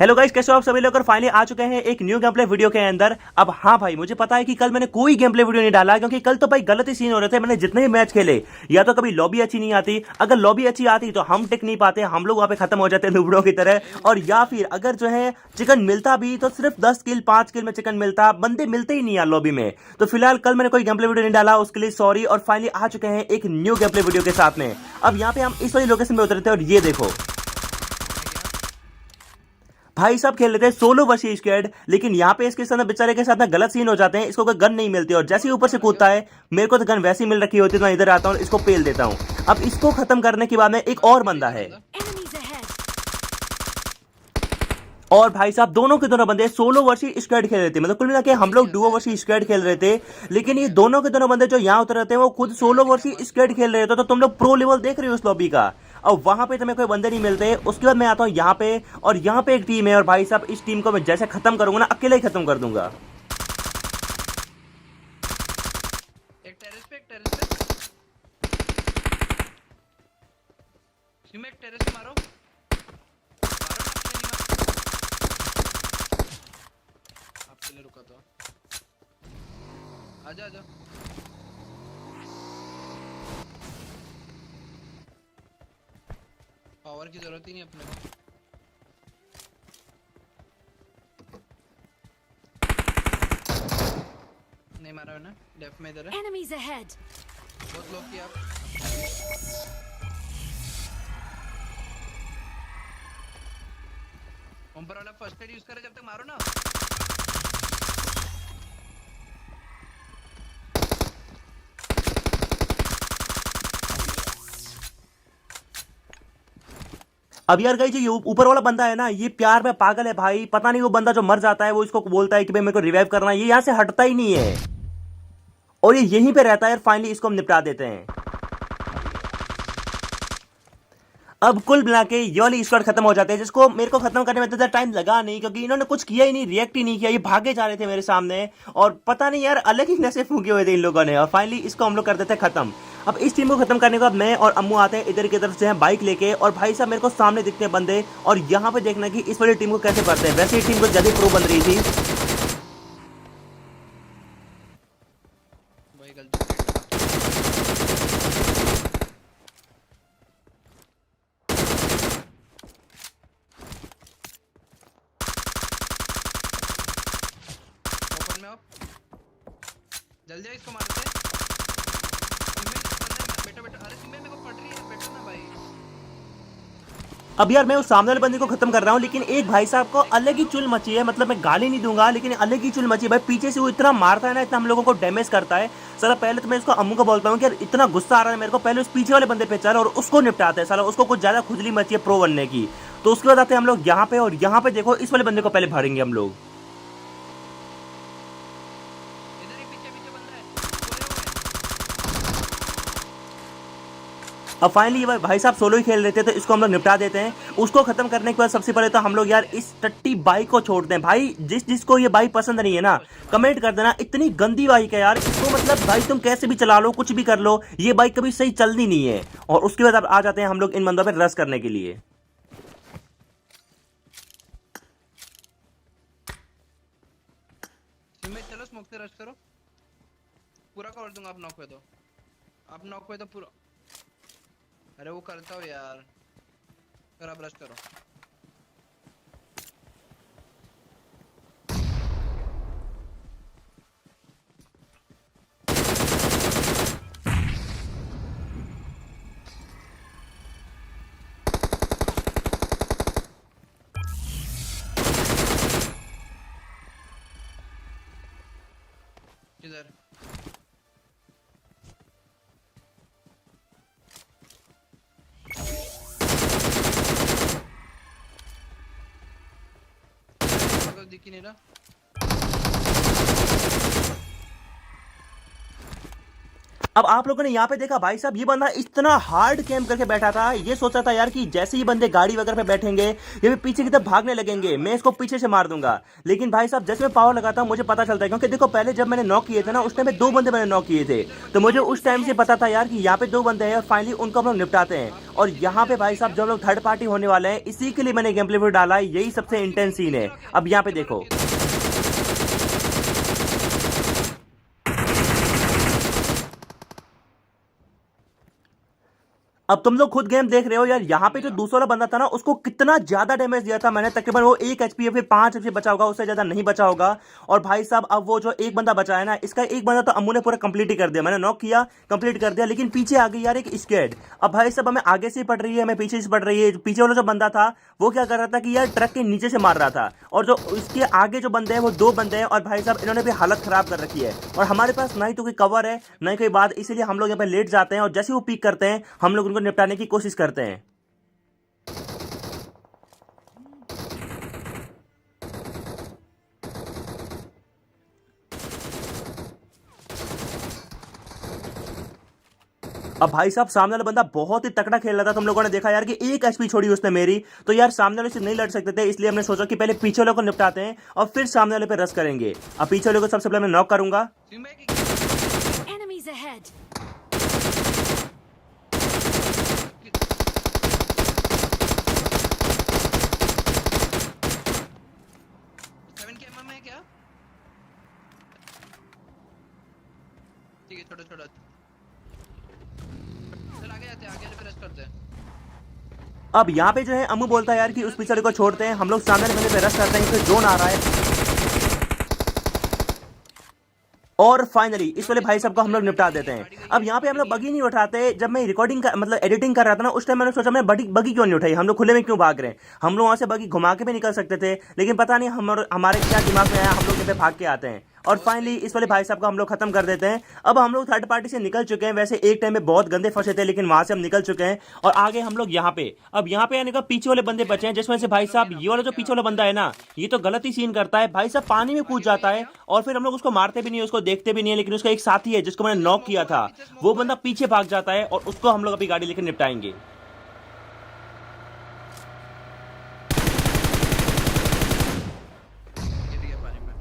Hello guys, कैसे हो आप सभी लोग। और फाइनली आ चुके हैं एक न्यू गेम प्ले वीडियो के अंदर। अब हाँ भाई, मुझे पता है कि कल मैंने कोई गेम प्ले वीडियो नहीं डाला क्योंकि कल तो भाई गलत ही सीन हो रहे थे। मैंने जितने भी मैच खेले, या तो कभी लॉबी अच्छी नहीं आती, अगर लॉबी अच्छी आती तो हम टिक नहीं पाते, हम लोग वहां पे खत्म हो जाते नुबड़ों की तरह। और या फिर अगर जो है चिकन मिलता भी तो सिर्फ 10 किल 5 किल में चिकन मिलता, बंदे मिलते ही नहीं यार लॉबी में। तो फिलहाल कल मैंने कोई गेम प्ले वीडियो नहीं डाला, उसके लिए सॉरी। और फाइनली आ चुके हैं एक न्यू गेम प्ले वीडियो के साथ में। अब यहाँ पे हम इस वाली लोकेशन में उतरते हैं और ये देखो भाई साहब खेल लेते हैं सोलो वर्सेस स्क्वाड। लेकिन यहाँ पे इसके साथ बेचारे के साथ ना गलत सीन हो जाते हैं। इसको कोई गन नहीं मिलती और जैसे ही ऊपर से कूदता है, मेरे को तो गन वैसी मिल रखी होती है तो मैं इधर आता हूँ, इसको पेल देता हूँ। अब इसको खत्म करने के बाद में एक और बंदा है, और भाई साहब दोनों के दोनों बंदे सोलो वर्सेस स्क्वाड खेल रहे थे। मतलब कुल मिला के हम लोग डुओ वर्सेस स्क्वाड खेल रहे थे, लेकिन ये दोनों के दोनों बंदे जो यहाँ उतर रहे थे वो खुद सोलो वर्सेस स्क्वाड खेल रहे थे। तो तुम लोग प्रो लेवल देख रहे हो उस लॉबी का। अब वहां पे तुम्हें कोई बंदे नहीं मिलते। उसके बाद मैं आता हूँ यहाँ पे, और यहाँ पे एक टीम है, और भाई साहब इस टीम को मैं जैसे खत्म करूंगा ना, अकेले ही खत्म कर दूंगा। एक टेरेस पे सिम एक टेरेस पे मारो आपके लिए रुका था। आजा आजा पावर की जरूरत ही नहीं अपने को। नहीं मारा है ना, लेफ्ट में इधर है। Enemies ahead. बहुत लोग किया आप। ऊपर वाला फर्स्ट एड यूज करे जब तक मारो ना। अब यार गाइस, जो ऊपर वाला बंदा है ना, ये प्यार में पागल है भाई। पता नहीं वो बंदा जो मर जाता है वो इसको बोलता है कि भाई मेरे को रिवाइव करना है, ये यहां से हटता ही नहीं है और ये यहीं पे रहता है। फाइनली इसको हम निपटा देते हैं। अब कुल मिला के ये वाली स्क्वाड खत्म हो जाते हैं, जिसको मेरे को खत्म करने में इतना टाइम लगा नहीं क्योंकि इन्होंने कुछ किया ही नहीं, रिएक्ट ही नहीं किया। ये भागे जा रहे थे मेरे सामने और पता नहीं यार अलग ही नशे फूके हुए थे इन लोगों ने। और फाइनली इसको हम लोग कर देते हैं खत्म। अब इस टीम को खत्म करने के बाद मैं और अम्मू आते हैं इधर की तरफ से हैं बाइक लेके, और भाई साहब मेरे को सामने दिखते हैं बंदे, और यहाँ पे देखना कि इस वाली टीम को कैसे करते हैं। वैसे ही टीम को ज्यादा प्रो बन रही थी। भाई गलती ओपन में आप जल्दी इसको मारते हैं। बेटा बेटा, अरे सिम्बे मेरे को पड़ रही है, बेटा ना भाई। अब यार मैं उस सामने वाले बंदे को खत्म कर रहा हूँ, लेकिन एक भाई साहब को अलग ही चुल मची है। मतलब मैं गाली नहीं दूंगा, लेकिन अलग ही चुल मची है भाई। पीछे से वो इतना मारता है ना, इतना हम लोगों को डैमेज करता है। साला पहले तो मैं इसको अम्मू को बोलता हूँ कि यार इतना गुस्सा आ रहा है मेरे को, पहले उस पीछे वाले बंदे पे चल और उसको निपटाते हैं। साला उसको कुछ ज्यादा खुजली मची है प्रो बनने की। तो उसके बाद आते हैं हम लोग यहाँ पे, और यहाँ पे देखो इस वाले बंदे को पहले भरेंगे हम लोग। इधर ही पीछे पीछे बंदा है, पूरे हुए। अब फाइनली ये भाई साहब सोलो ही खेल रहे थे, तो इसको हम लोग निपटा देते हैं। उसको खत्म करने के बाद सबसे पहले तो हम लोग यार इस टट्टी बाइक को छोड़ते हैं। भाई जिसको ये बाइक पसंद नहीं है ना, कमेंट कर देना। इतनी गंदी बाइक है यार, इसको मतलब भाई तुम कैसे भी चला लो, कुछ भी कर लो, ये बाइक कभी सही चलनी नहीं है। और उसके बाद अब आ जाते हैं हम लोग इन बंदों पर रश करने के लिए। सिम्बे चलो स्मोक से रश करो, पूरा कवर दूंगा। आप नॉक हुए तो, आप नॉक हुए तो पूरा। अरे वो करता हूँ यार, फिर आप रश करो। किधर? दिख ही नहीं रहा। अब आप लोगों ने यहाँ पे देखा भाई साहब, ये बंदा इतना हार्ड कैम्प करके बैठा था, ये सोचा था यार कि जैसे ही बंदे गाड़ी वगैरह पे बैठेंगे ये भी पीछे की तरफ भागने लगेंगे, मैं इसको पीछे से मार दूंगा। लेकिन भाई साहब जैसे मैं पावर लगाता हूँ मुझे पता चलता है, क्योंकि देखो पहले जब मैंने नॉक किए थे ना उस टाइम पे 2 बंदे मैंने नॉक किए थे, तो मुझे उस टाइम से पता था यार कि यहाँ पे 2 बंदे हैं और फाइनली उनको हम लोग निपटाते हैं। और यहाँ पे भाई साहब जब हम लोग थर्ड पार्टी होने वाले हैं, इसी के लिए मैंने गेम प्ले वीडियो डाला है, यही सबसे इंटेंस सीन है। अब यहाँ पे देखो, अब तुम लोग खुद गेम देख रहे हो यार, यहाँ पे जो दूसरा वाला बंदा था ना उसको कितना ज्यादा डैमेज दिया था मैंने, तकरीबन वो 1 एचपी या फिर 5 एचपी बचा होगा, उससे ज्यादा नहीं बचा होगा। और भाई साहब अब वो जो एक बंदा बचा है ना, इसका एक बंदा तो अम्मू ने पूरा कंप्लीट ही कर दिया, मैंने नॉक किया कंप्लीट कर दिया, लेकिन पीछे आ गई यार एक स्केड। अब भाई साहब हमें आगे से पड़ रही है, हमें पीछे से पड़ रही है। पीछे वाला जो बंदा था वो क्या कर रहा था कि यार ट्रक के नीचे से मार रहा था, और जो उसके आगे जो बंदे हैं वो 2 बंदे हैं, और भाई साहब इन्होंने भी हालत खराब कर रखी है। और हमारे पास ना ही तो कोई कवर है ना ही कोई बात, इसीलिए हम लोग यहाँ पे लेट जाते हैं, और जैसे वो पीक करते हैं हम लोग उनको निपटाने की कोशिश करते हैं। अब भाई साहब सामने वाला बंदा बहुत ही तकड़ा खेल रहा था, तुम लोगों ने देखा यार कि 1 एचपी छोड़ी उसने मेरी, तो यार सामने वाले से नहीं लड़ सकते थे, इसलिए हमने सोचा कि पहले पीछे वाले को निपटाते हैं और फिर सामने वाले पे रस करेंगे। अब पीछे वाले को सबसे पहले मैं नॉक करूंगा। Enemies ahead. सेवन के एमएम है क्या? ठीक है, छोटा छोटा चल आगे जाते हैं, आगे वाले पे रेस्ट करते हैं। अब यहाँ पे जो है अम्मू बोलता है यार कि उस पीछे वाले को छोड़ते हैं, हम लोग सामने वाले बंदे पे रस करते हैं, फिर जोन आ रहा है। और फाइनली इस वाले भाई साहब को हम लोग निपटा देते हैं। अब यहाँ पे हम लोग बगी नहीं उठाते, जब मैं रिकॉर्डिंग का मतलब एडिटिंग कर रहा था ना उस टाइम मैंने सोचा मैं बगी क्यों नहीं उठाई, हम लोग खुले में क्यों भाग रहे हैं, हम लोग वहां से बगी घुमा के भी निकल सकते थे, लेकिन पता नहीं हमारे क्या दिमाग में आया, हम लोग यहाँ पे भाग के आते हैं। और फाइनली इस वाले भाई साहब को हम लोग खत्म कर देते हैं। अब हम लोग थर्ड पार्टी से निकल चुके हैं, वैसे एक टाइम में बहुत गंदे फंसे थे लेकिन वहां से हम निकल चुके हैं, और आगे हम लोग यहाँ पे, अब यहाँ पे आने का पीछे वाले बंदे बचे हैं, जिसमें से भाई साहब ये वाला जो पीछे वाला बंदा है ना, ये तो गलत ही सीन करता है, भाई साहब पानी में कूद जाता है, और फिर हम लोग उसको मारते भी नहीं, उसको देखते भी नहीं है, लेकिन उसका एक साथी है जिसको मैंने नॉक किया था, वो बंदा पीछे भाग जाता है, और उसको हम लोग अभी गाड़ी लेकर निपटाएंगे। गिर गया पानी में।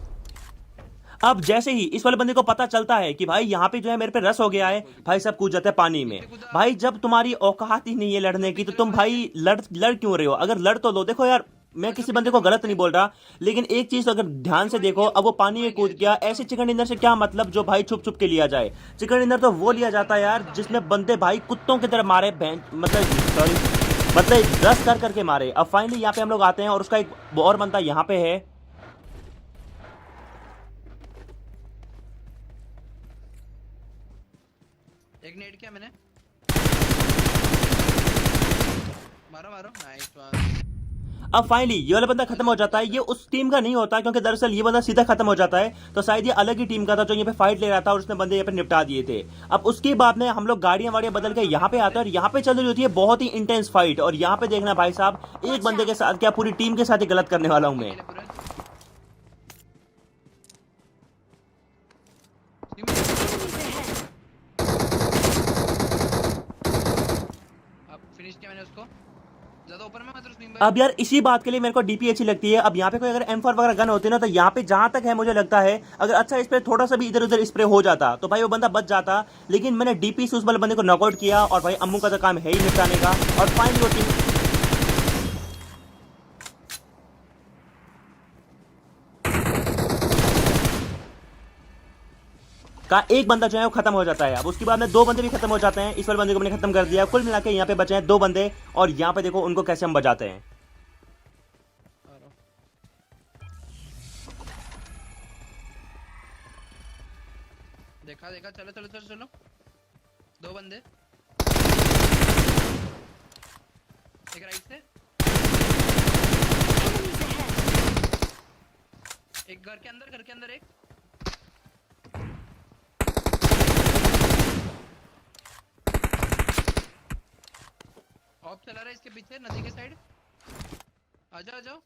अब जैसे ही इस वाले बंदे को पता चलता है कि भाई यहाँ पे जो है मेरे पे रस हो गया है, भाई साहब कूद जाते हैं पानी में। भाई जब तुम्हारी औकात ही नहीं है लड़ने की तो तुम भाई लड़ क्यों रहे हो, अगर लड़ तो लो। देखो यार मैं किसी बंदे को गलत नहीं बोल रहा, लेकिन एक चीज अगर ध्यान से देखो, अब वो पानी में कूद गया, ऐसे चिकन डिनर से क्या मतलब जो भाई छुप छुप के लिया जाए। चिकन डिनर तो वो लिया जाता है यार जिसमें बंदे भाई कुत्तों की तरह मारे, मतलब सॉरी मतलब रस कर करके मारे। अब फाइनली यहाँ पे हम लोग आते हैं और उसका एक और बंदा यहाँ पे है। एक नेट किया मैंने, मारो मारो, नाइस वन। अब फाइनली ये वाला बंदा खत्म हो जाता है, ये उस टीम का नहीं होता क्योंकि दरअसल ये बंदा सीधा खत्म हो जाता है, तो शायद ये अलग ही टीम का था जो यहाँ पे फाइट ले रहा था और उसने बंदे यहाँ पे निपटा दिए थे। अब उसके बाद में हम लोग गाड़ियां वाड़ियां बदल के यहाँ पे आते हैं और यहाँ पे चल रही होती है बहुत ही इंटेंस फाइट, और यहाँ पे देखना भाई साहब एक बंदे के साथ क्या पूरी टीम के साथ ही गलत करने वाला हूं मैं। पूरा अब फिनिश किया मैंने उसको, ज्यादा ऊपर में मत रहो स्नीम भाई। अब यार इसी बात के लिए मेरे को डीपी अच्छी लगती है। अब यहाँ पे कोई अगर M4 वगैरह गन होती ना, तो यहाँ पे जहां तक है मुझे लगता है अगर अच्छा स्प्रे थोड़ा सा भी इधर उधर स्प्रे हो जाता तो भाई वो बंदा बच जाता, लेकिन मैंने डीपी से उस वाले बंदे को नॉकआउट किया, और भाई अम्मू का तो काम है ही निपटाने का। और फाइनली वो टीम का एक बंदा जो है वो खत्म हो जाता है। अब उसके बाद में 2 बंदे भी खत्म हो जाते हैं, इस वाले बंदे को मैंने खत्म कर दिया। कुल मिला के यहाँ पे बचे हैं 2 बंदे, और यहाँ पे देखो उनको कैसे हम बजाते हैं। आ रहा हूं। देखा देखा, चलो चलो चलो चलो, 2 बंदे, एक राइट से, Enemies ahead. एक घर के अंदर एक, ऑफ चला रहा है इसके पीछे नदी के साइड। आ जाओ आ जाओ,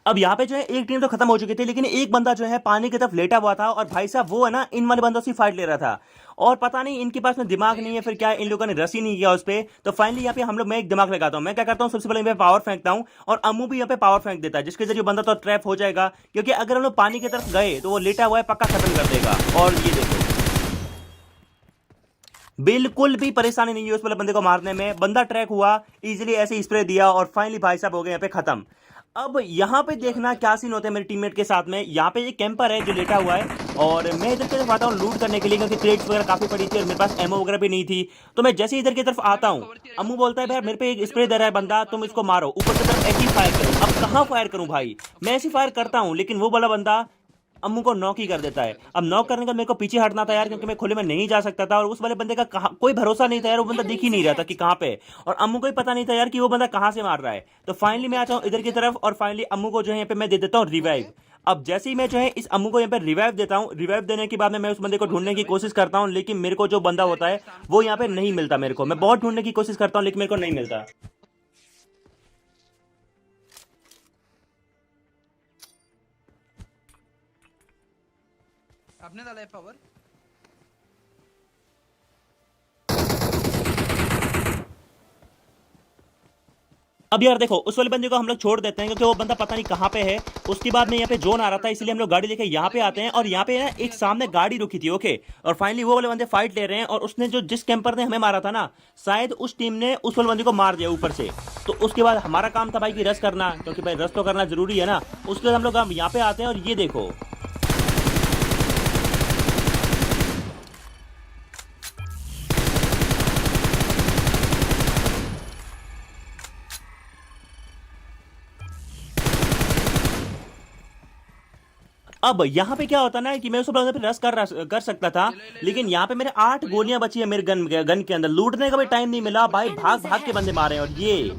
अब यहाँ पे जो है एक टीम तो खत्म हो चुकी थी, लेकिन एक बंदा जो है पानी की तरफ लेटा हुआ था और भाई साहब वो है ना इन वाले बंदों से फाइट ले रहा था। और पता नहीं इनके पास में दिमाग नहीं है फिर क्या, इन लोगों ने रस ही नहीं किया उस पे। तो फाइनली यहाँ पे हम लोग, मैं एक दिमाग लगाता हूँ, मैं क्या करता हूँ सबसे पहले मैं पावर फेंकता हूँ और अम्मू भी यहाँ पे पावर फेंक देता है, जिसके जरिए बंदा तो ट्रैप हो जाएगा, क्योंकि अगर हम लोग पानी की तरफ गए तो वो लेटा हुआ है पक्का खत्म कर देगा। और ये देखो बिल्कुल भी परेशानी नहीं है उस वाले बंदे को मारने में, बंदा ट्रैक हुआ, इजीली ऐसे स्प्रे दिया और फाइनली भाई साहब हो गए यहाँ पे खत्म। अब यहाँ पे देखना क्या सीन होता है मेरे टीममेट के साथ में। यहाँ पे एक कैंपर है जो लेटा हुआ है और मैं इधर की तरफ आता हूँ लूट करने के लिए, क्योंकि क्रेट्स वगैरह काफी पड़ी थी और मेरे पास एमओ वगैरह भी नहीं थी। तो मैं जैसे इधर की तरफ आता हूँ, अम्मू बोलता है भाई मेरे पे एक स्प्रे दे रहा है बंदा, तुम इसको मारो, ऊपर की तरफ ऐसी फायर करो। अब कहाँ फायर करूँ भाई, मैं ऐसी फायर करता हूँ लेकिन वो वाला बंदा अम्मू को नॉक ही कर देता है। अब नॉक करने का मेरे को पीछे हटना था यार, क्योंकि मैं खुले में नहीं जा सकता था और उस वाले बंदे का कोई भरोसा नहीं था यार, वो बंदा दिख ही नहीं रहा था कि कहाँ पे, और अम्मू को ही पता नहीं था यार कि वो बंदा कहाँ से मार रहा है। तो फाइनली मैं आता हूँ इधर की तरफ और फाइनली अम्मू को जो है यहाँ पे मैं दे देता हूँ रिवाइव। अब जैसे ही मैं जो है इस अम्मू को यहाँ पे रिवाइव देता हूँ, रिवाइव देने के बाद में मैं उस बंदे को ढूंढने की कोशिश करता हूँ, लेकिन मेरे को जो बंदा होता है वो यहाँ पे नहीं मिलता मेरे को। मैं बहुत ढूंढने की कोशिश करता हूँ लेकिन मेरे को नहीं मिलता। आपने डाला है पावर? अब यार देखो उस वाले बंदे को हम लोग छोड़ देते हैं क्योंकि वो बंदा पता नहीं कहाँ पे है। उसके बाद में यहाँ पे जोन आ रहा था, इसलिए हम लोग गाड़ी लेके यहाँ पे आते हैं और यहाँ पे ना एक सामने गाड़ी रुकी थी। ओके, और फाइनली वो वाले बंदे फाइट ले रहे हैं और उसने जो जिस कैंपर ने हमें मारा था ना, शायद उस टीम ने उस वाले बंदे को मार दिया ऊपर से। तो उसके बाद हमारा काम था भाई कि रस करना, क्योंकि भाई रस तो करना जरूरी है ना। उसके बाद हम लोग यहाँ पे आते हैं और ये देखो अब यहाँ पे क्या होता ना कि मैं उस बंदे पे रस कर सकता था, लेकिन यहाँ पे मेरे 8 गोलियां बची है मेरे गन के अंदर। लूटने का भी टाइम नहीं मिला भाई, भाग भाग के बंदे मारे हैं। और ये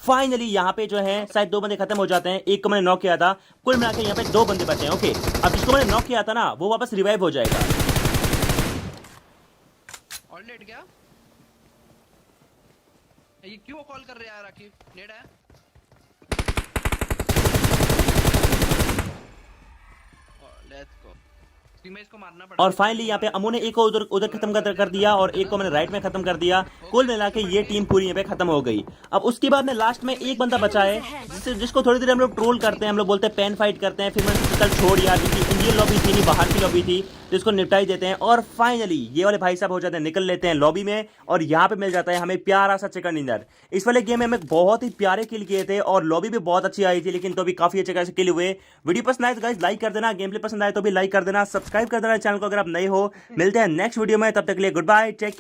फाइनली यहाँ पे जो है शायद 2 बंदे खत्म हो जाते हैं, एक को मैंने नॉक किया था। कुल मिला के यहाँ पे 2 बंदे बचे हैं। ओके, अब जिसको मैंने नॉक किया था ना वो वापस रिवाइव हो जाएगा। और लेट गया ये क्यों कॉल कर रहे हैं यार? आखिर नेट है। लेट्स गो, इसको मारना पड़ा। और फाइनली यहाँ पे अमू ने एक को उधर उधर खत्म कर दिया और एक को मैंने राइट में खत्म कर दिया। कुल मिला के ये टीम पूरी यहाँ पे खत्म हो गई। अब उसके बाद में लास्ट में एक बंदा बचा है जिसको थोड़ी देर हम लोग ट्रोल करते हैं, हम लोग बोलते हैं पेन फाइट करते हैं। फिर मैंने कल छोड़ यार, क्योंकि इंडियन लॉबी थी नहीं बाहर की लॉबी थी, तो इसको निपटाई देते हैं। और फाइनली ये वाले भाई साहब हो जाते हैं, निकल लेते हैं लॉबी में और यहाँ पे मिल जाता है हमें प्यारा सा चिकन डिनर। इस वाले गेम में हमें बहुत ही प्यारे किल किए थे और लॉबी भी बहुत अच्छी आई थी, लेकिन तो भी काफी अच्छे खासे किल हुए। वीडियो पसंद आए तो गाइस लाइक कर देना, गेम प्ले पसंद आए तो भी लाइक कर देना, सब्सक्राइब कर देना चैनल को अगर आप नए हो। मिलते हैं नेक्स्ट वीडियो में, तब तक के लिए गुड बाय, टेक